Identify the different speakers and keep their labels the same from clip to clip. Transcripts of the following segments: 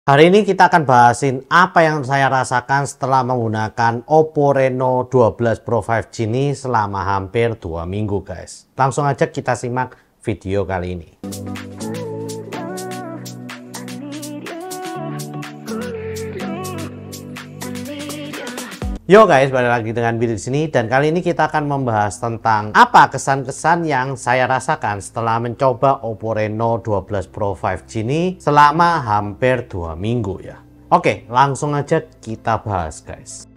Speaker 1: Hari ini kita akan bahasin apa yang saya rasakan setelah menggunakan Oppo Reno 12 Pro 5G ini selama hampir 2 minggu guys. Langsung aja kita simak video kali ini. Yo guys, balik lagi dengan Billy di sini, dan kali ini kita akan membahas tentang apa kesan-kesan yang saya rasakan setelah mencoba Oppo Reno 12 Pro 5G ini selama hampir 2 minggu ya. Oke, langsung aja kita bahas guys.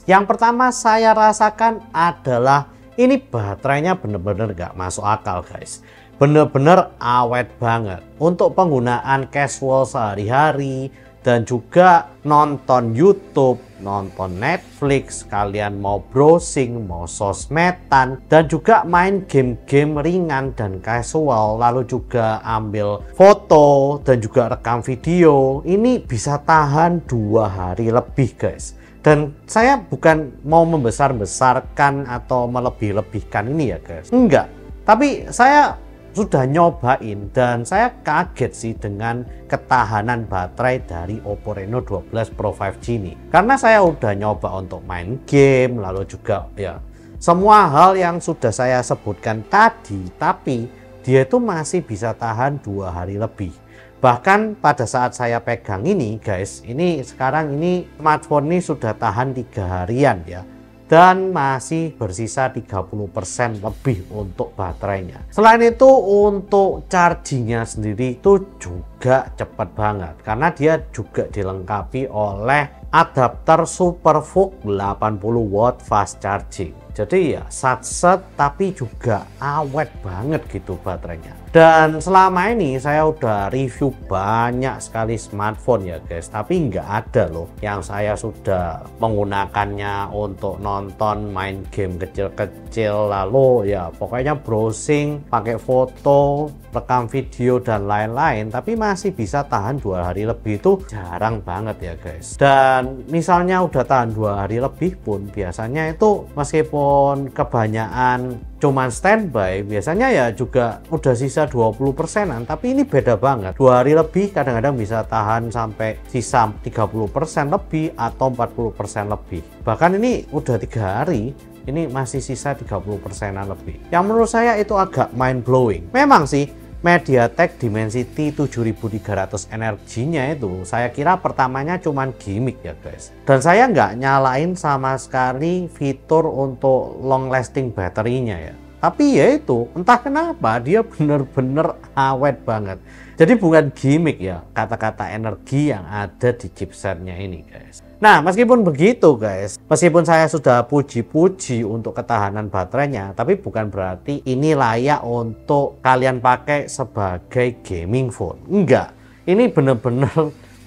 Speaker 1: Yang pertama saya rasakan adalah ini baterainya bener-bener gak masuk akal guys. Bener-bener awet banget untuk penggunaan casual sehari-hari, dan juga nonton YouTube, nonton Netflix, kalian mau browsing, mau sosmedan, dan juga main game-game ringan dan casual, lalu juga ambil foto dan juga rekam video. Ini bisa tahan 2 hari lebih guys. Dan saya bukan mau membesar-besarkan atau melebih-lebihkan ini ya guys, enggak, tapi saya sudah nyobain dan saya kaget sih dengan ketahanan baterai dari Oppo Reno 12 Pro 5G ini. Karena saya udah nyoba untuk main game, lalu juga ya semua hal yang sudah saya sebutkan tadi, tapi dia itu masih bisa tahan 2 hari lebih. Bahkan pada saat saya pegang ini guys, ini sekarang ini smartphone ini sudah tahan 3 harian ya, dan masih bersisa 30% lebih untuk baterainya. Selain itu untuk chargingnya sendiri itu juga cepat banget, karena dia juga dilengkapi oleh adapter SuperVOOC 80 watt fast charging. Jadi ya satset tapi juga awet banget gitu baterainya. Dan selama ini saya udah review banyak sekali smartphone ya guys, tapi nggak ada loh yang saya sudah menggunakannya untuk nonton, main game kecil-kecil, lalu ya pokoknya browsing, pakai foto, rekam video dan lain-lain, tapi masih bisa tahan 2 hari lebih. Itu jarang banget ya guys. Dan misalnya udah tahan 2 hari lebih pun biasanya itu meskipun kebanyakan cuman standby, biasanya ya juga udah sisa 20%an, tapi ini beda banget. 2 hari lebih kadang-kadang bisa tahan sampai sisa 30% lebih atau 40% lebih. Bahkan ini udah 3 hari ini masih sisa 30%an lebih. Yang menurut saya itu agak mind blowing. Memang sih MediaTek Dimensity 7300 energinya itu saya kira pertamanya cuman gimmick ya guys. Dan saya nggak nyalain sama sekali fitur untuk long lasting baterinya ya. Tapi ya itu entah kenapa dia bener-bener awet banget. Jadi bukan gimmick ya kata-kata energi yang ada di chipsetnya ini guys. Nah meskipun begitu guys, meskipun saya sudah puji-puji untuk ketahanan baterainya, tapi bukan berarti ini layak untuk kalian pakai sebagai gaming phone. Enggak, ini bener-bener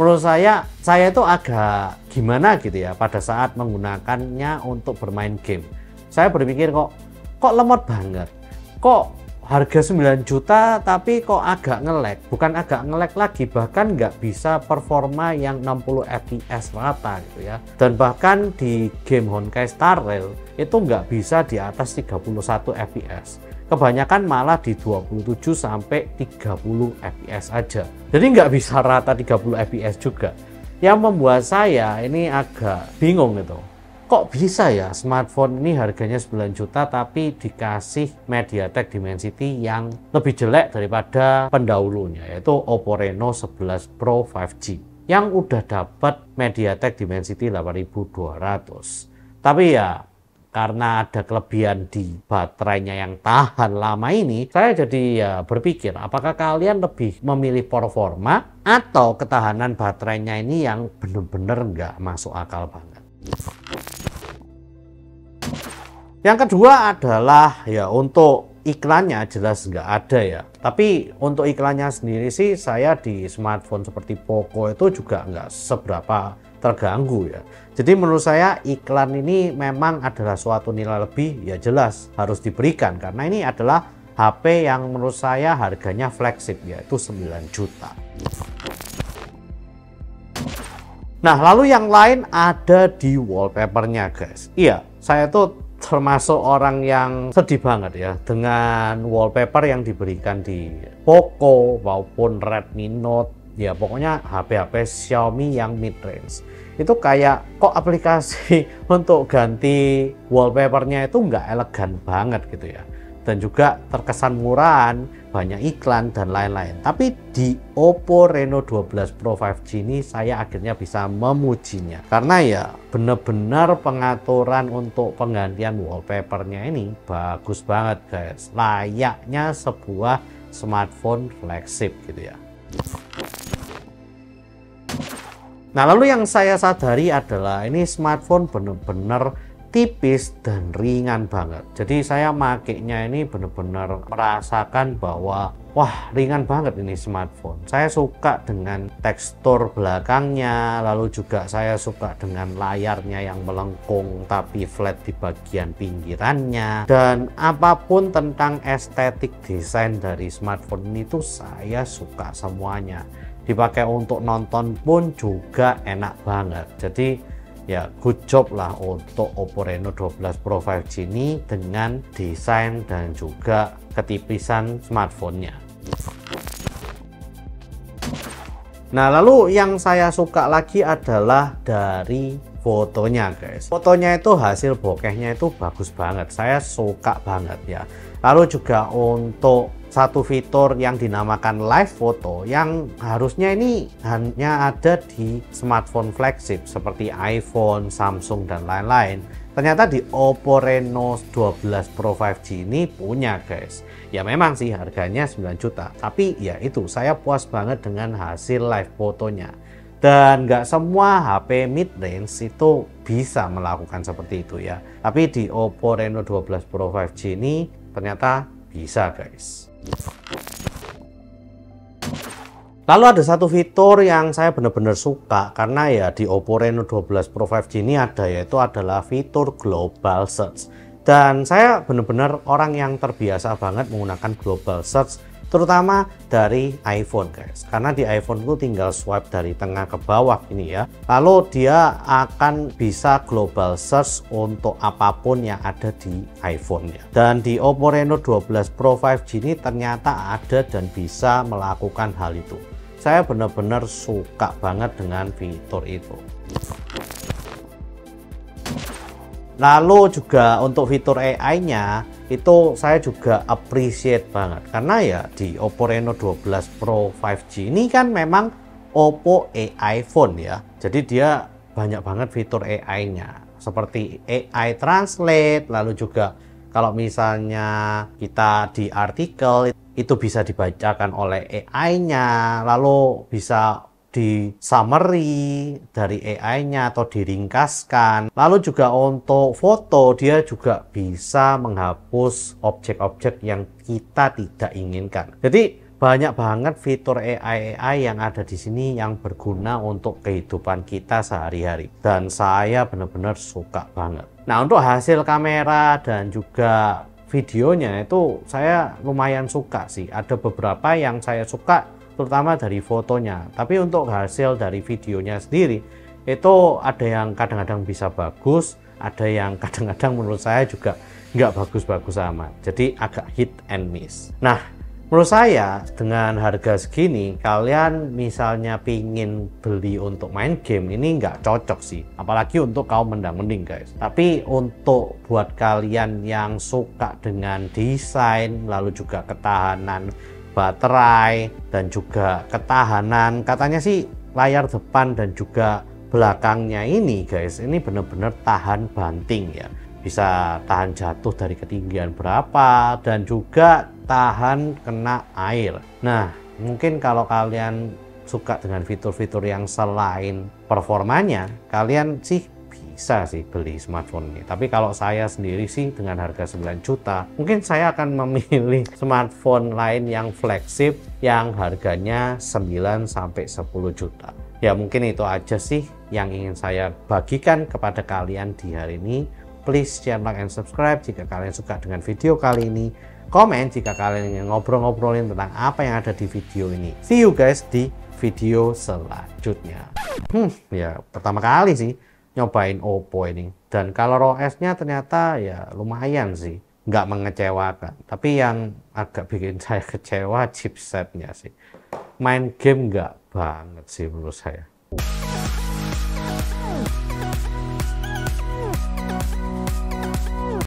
Speaker 1: menurut saya itu agak gimana gitu ya pada saat menggunakannya untuk bermain game. Saya berpikir kok lemot banget, kok harga 9 juta tapi kok agak nge-lag. Bukan agak nge-lag lagi, bahkan nggak bisa performa yang 60 fps rata gitu ya. Dan bahkan di game Honkai Star Rail itu nggak bisa di atas 31 fps. Kebanyakan malah di 27 sampai 30 fps aja. Jadi nggak bisa rata 30 fps juga. Yang membuat saya ini agak bingung gitu. Kok bisa ya smartphone ini harganya 9 juta tapi dikasih MediaTek Dimensity yang lebih jelek daripada pendahulunya, yaitu Oppo Reno 11 Pro 5G yang udah dapat MediaTek Dimensity 8200. Tapi ya karena ada kelebihan di baterainya yang tahan lama ini, saya jadi ya berpikir apakah kalian lebih memilih performa atau ketahanan baterainya ini yang bener-bener nggak masuk akal banget. Yang kedua adalah ya untuk iklannya jelas nggak ada ya. Tapi untuk iklannya sendiri sih saya di smartphone seperti Poco itu juga nggak seberapa terganggu ya. Jadi menurut saya iklan ini memang adalah suatu nilai lebih ya, jelas harus diberikan karena ini adalah HP yang menurut saya harganya flagship yaitu 9 juta. Nah lalu yang lain ada di wallpapernya guys. Iya, saya tuh termasuk orang yang sedih banget ya dengan wallpaper yang diberikan di Poco maupun Redmi Note. Ya pokoknya HP-HP Xiaomi yang mid range itu kayak kok aplikasi untuk ganti wallpapernya itu nggak elegan banget gitu ya, dan juga terkesan murahan, banyak iklan dan lain-lain. Tapi di Oppo Reno 12 Pro 5G ini saya akhirnya bisa memujinya karena ya bener-bener pengaturan untuk penggantian wallpapernya ini bagus banget guys, layaknya sebuah smartphone flagship gitu ya. Nah, lalu yang saya sadari adalah ini smartphone bener-bener tipis dan ringan banget. Jadi saya makainya ini bener-bener merasakan bahwa wah, ringan banget ini smartphone. Saya suka dengan tekstur belakangnya, lalu juga saya suka dengan layarnya yang melengkung tapi flat di bagian pinggirannya. Dan apapun tentang estetik desain dari smartphone ini tuh saya suka semuanya. Dipakai untuk nonton pun juga enak banget. Jadi ya good job lah untuk Oppo Reno 12 Pro 5G ini dengan desain dan juga ketipisan smartphone-nya. Nah, lalu yang saya suka lagi adalah dari fotonya guys. Fotonya itu hasil bokehnya itu bagus banget, saya suka banget ya. Lalu juga untuk satu fitur yang dinamakan live photo yang harusnya ini hanya ada di smartphone flagship seperti iPhone, Samsung dan lain-lain. Ternyata di Oppo Reno 12 Pro 5G ini punya guys. Ya memang sih harganya 9 juta, tapi ya itu saya puas banget dengan hasil live fotonya. Dan nggak semua HP mid range itu bisa melakukan seperti itu ya. Tapi di Oppo Reno 12 Pro 5G ini ternyata bisa guys. Lalu ada satu fitur yang saya benar-benar suka karena ya di Oppo Reno 12 Pro 5G ini ada, yaitu adalah fitur Global Search. Dan saya benar-benar orang yang terbiasa banget menggunakan Global Search, terutama dari iPhone guys, karena di iPhone itu tinggal swipe dari tengah ke bawah ini ya, lalu dia akan bisa global search untuk apapun yang ada di iPhone ya. Dan di Oppo Reno 12 Pro 5G ini ternyata ada dan bisa melakukan hal itu. Saya benar-benar suka banget dengan fitur itu. Lalu juga untuk fitur AI-nya itu saya juga appreciate banget karena ya di Oppo Reno 12 Pro 5G ini kan memang Oppo AI phone ya. Jadi dia banyak banget fitur AI-nya seperti AI Translate, lalu juga kalau misalnya kita di artikel itu bisa dibacakan oleh AI-nya, lalu bisa di summary dari AI-nya atau diringkaskan. Lalu juga untuk foto dia juga bisa menghapus objek-objek yang kita tidak inginkan. Jadi banyak banget fitur AI yang ada di sini yang berguna untuk kehidupan kita sehari-hari. Dan saya benar-benar suka banget. Nah, untuk hasil kamera dan juga videonya itu saya lumayan suka sih. Ada beberapa yang saya suka terutama dari fotonya, tapi untuk hasil dari videonya sendiri itu ada yang kadang-kadang bisa bagus, ada yang kadang-kadang menurut saya juga nggak bagus-bagus amat, jadi agak hit and miss. Nah, menurut saya dengan harga segini kalian misalnya pingin beli untuk main game ini nggak cocok sih, apalagi untuk kaum mendang-mending guys. Tapi untuk buat kalian yang suka dengan desain, lalu juga ketahanan baterai dan juga ketahanan, katanya sih layar depan dan juga belakangnya ini guys, ini benar-benar tahan banting ya, bisa tahan jatuh dari ketinggian berapa dan juga tahan kena air. Nah, mungkin kalau kalian suka dengan fitur-fitur yang selain performanya, kalian sih bisa sih beli smartphone ini. Tapi kalau saya sendiri sih dengan harga 9 juta, mungkin saya akan memilih smartphone lain yang flagship yang harganya 9 sampai 10 juta. Ya mungkin itu aja sih yang ingin saya bagikan kepada kalian di hari ini. Please share, like, and subscribe jika kalian suka dengan video kali ini. Komen jika kalian ingin ngobrol-ngobrolin tentang apa yang ada di video ini. See you guys di video selanjutnya. Ya pertama kali sih nyobain Oppo ini, dan color OS-nya ternyata ya lumayan sih, nggak mengecewakan. Tapi yang agak bikin saya kecewa chipsetnya sih, main game nggak banget sih menurut saya.